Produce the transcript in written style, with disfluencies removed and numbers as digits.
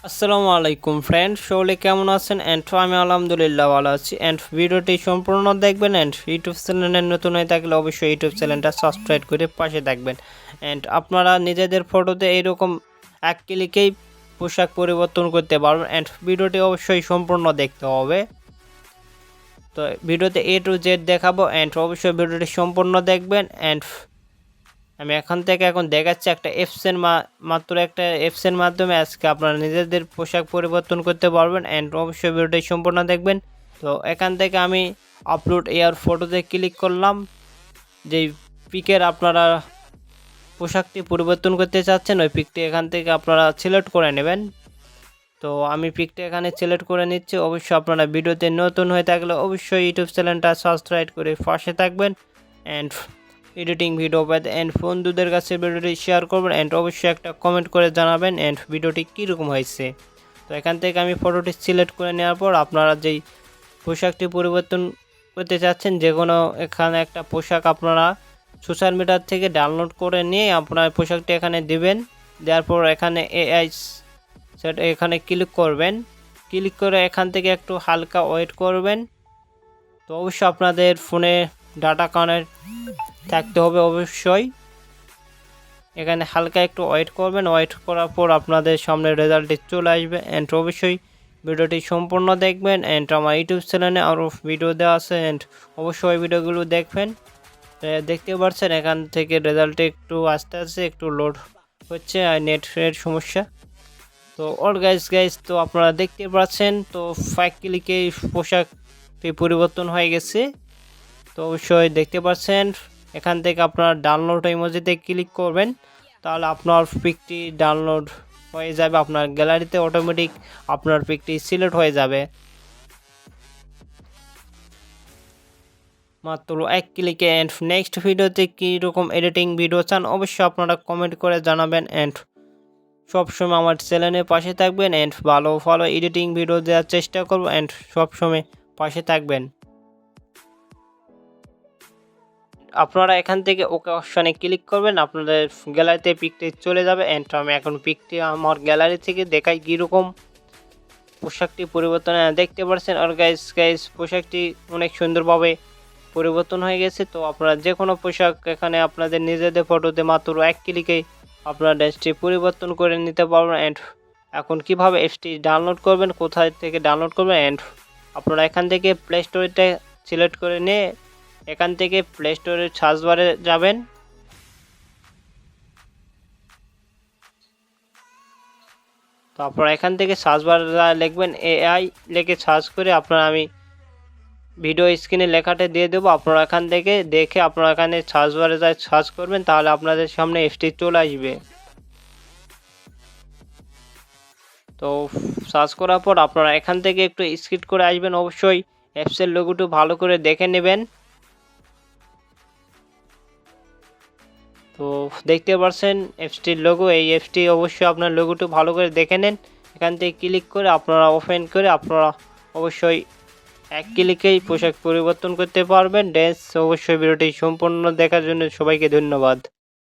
আসসালামু আলাইকুম ফ্রেন্ড, সকলে কেমন আছেন? আমি আলহামদুলিল্লাহ ভালো আছি। ভিডিওটি সম্পূর্ণ দেখবেন। ইউটিউব চ্যানেলে নতুন হয়ে থাকলে অবশ্যই ইউটিউব চ্যানেলটা সাবস্ক্রাইব করে পাশে থাকবেন। আপনারা নিজেদের ফটোতে এইরকম এক ক্লিকেই পোশাক পরিবর্তন করতে পারবেন। ভিডিওটি অবশ্যই সম্পূর্ণ দেখতে হবে। তো ভিডিওতে A to Z দেখাবো। অবশ্যই ভিডিওটি সম্পূর্ণ দেখবেন। আমি এখন দেখাচ্ছি একটা মাত্র একটা অ্যাপসের মাধ্যমে আজকে আপনারা নিজেদের পোশাক পরিবর্তন করতে পারবেন। অবশ্যই ভিডিওটি সম্পূর্ণ দেখবেন। তো এখান থেকে আমি আপলোড এয়ার ফটোতে ক্লিক করলাম। যেই পিকের আপনারা পোশাকটি পরিবর্তন করতে চাচ্ছেন ওই পিকটি এখান থেকে আপনারা সিলেক্ট করে নেবেন। তো আমি পিকটা এখানে সিলেক্ট করে নিচ্ছি। অবশ্যই আপনারা ভিডিওতে নতুন হয়ে থাকলে অবশ্যই ইউটিউব চ্যানেলটা সাবস্ক্রাইব করে পাশে থাকবেন। এডিটিং ভিডিও পেতে বন্ধুদের কাছে ভিডিওটি শেয়ার করবেন। অবশ্যই একটা কমেন্ট করে জানাবেন ভিডিওটি কীরকম হয়েছে। তো এখান থেকে আমি ফটোটি সিলেক্ট করে নেওয়ার পর আপনারা যেই পোশাকটি পরিবর্তন করতে চাচ্ছেন যে কোনো এখানে একটা পোশাক আপনারা সোশ্যাল মিডিয়ার থেকে ডাউনলোড করে নিয়ে আপনার পোশাকটি এখানে দিবেন। দেওয়ার পর এখানে এআই সেট এখানে ক্লিক করবেন। ক্লিক করে এখান থেকে একটু হালকা ওয়েট করবেন। তো অবশ্যই আপনাদের ফোনে ডাটা কানেক্ট থাকতে হবে। অবশ্যই এখানে হালকা একটু ওয়েট করবেন। ওয়েট করার পর আপনাদের সামনে রেজাল্টটি চলে আসবে। অবশ্যই ভিডিওটি সম্পূর্ণ দেখবেন। আমার ইউটিউব চ্যানেলে আরও ভিডিও দেওয়া আছে। অবশ্যই ভিডিওগুলো দেখবেন। দেখতে পাচ্ছেন এখান থেকে রেজাল্টে একটু আস্তে আস্তে একটু লোড হচ্ছে, নেটের সমস্যা। তো অল গাইস তো আপনারা দেখতে পাচ্ছেন তো 5 ক্লিকে পোশাকটি পরিবর্তন হয়ে গেছে। তো অবশ্যই দেখতে পাচ্ছেন এখান থেকে আপনার ডাউনলোড ইমোজিতে ক্লিক করবেন। তাহলে আপনার পিকটি ডাউনলোড হয়ে যাবে, আপনার গ্যালারিতে অটোমেটিক আপনার পিকটি সিলেক্ট হয়ে যাবে মাত্র 1 ক্লিকে। নেক্সট ভিডিওতে কীরকম এডিটিং ভিডিও চান অবশ্যই আপনারা কমেন্ট করে জানাবেন। সবসময় আমার চ্যানেলের পাশে থাকবেন। ভালো এডিটিং ভিডিও দেওয়ার চেষ্টা করব। সবসময় পাশে থাকবেন। আপনারা এখান থেকে ওকে অপশানে ক্লিক করবেন, আপনাদের গ্যালারিতে পিকটি চলে যাবে। আমি এখন পিকটি আমার গ্যালারি থেকে দেখাই কীরকম পোশাকটি পরিবর্তন দেখতে পাচ্ছেন। আর গাইস পোশাকটি অনেক সুন্দরভাবে পরিবর্তন হয়ে গেছে। তো আপনারা যে কোনো পোশাক এখানে আপনাদের নিজেদের ফটোতে মাত্র 1 ক্লিকেই আপনারা ড্রেসটি পরিবর্তন করে নিতে পারবেন। এখন কিভাবে অ্যাপসটি ডাউনলোড করবেন, কোথায় থেকে ডাউনলোড করবেন, আপনারা এখান থেকে প্লে স্টোরটা সিলেক্ট করে নিয়ে এখান থেকে প্লে স্টোরের সার্চ বারে যাবেন। তো আপনারা এখান থেকে সার্চ বারে লিখবেন এআই, লিখে সার্চ করে আমি ভিডিও স্ক্রিনে লেখাটা দিয়ে দেবো। আপনারা এখান থেকে দেখে আপনারা এখানে সার্চ বারে সার্চ করবেন, তাহলে আপনাদের সামনে অ্যাপসটি চলে আসবে। তো সার্চ করার পর আপনারা এখান থেকে একটু স্কিপ করে আসবেন। অবশ্যই অ্যাপসের লোগোটি ভালো করে দেখে নেবেন। তো দেখতে পাচ্ছেন অ্যাপসটির লোগো, এই অ্যাপসটি অবশ্যই আপনার লোগোটি ভালো করে দেখে নেন। এখান থেকে ক্লিক করে আপনারা ওপেন করে আপনারা অবশ্যই 1 ক্লিকেই পোশাক পরিবর্তন করতে পারবেন। অবশ্যই ভিডিওটি সম্পূর্ণ দেখার জন্য সবাইকে ধন্যবাদ।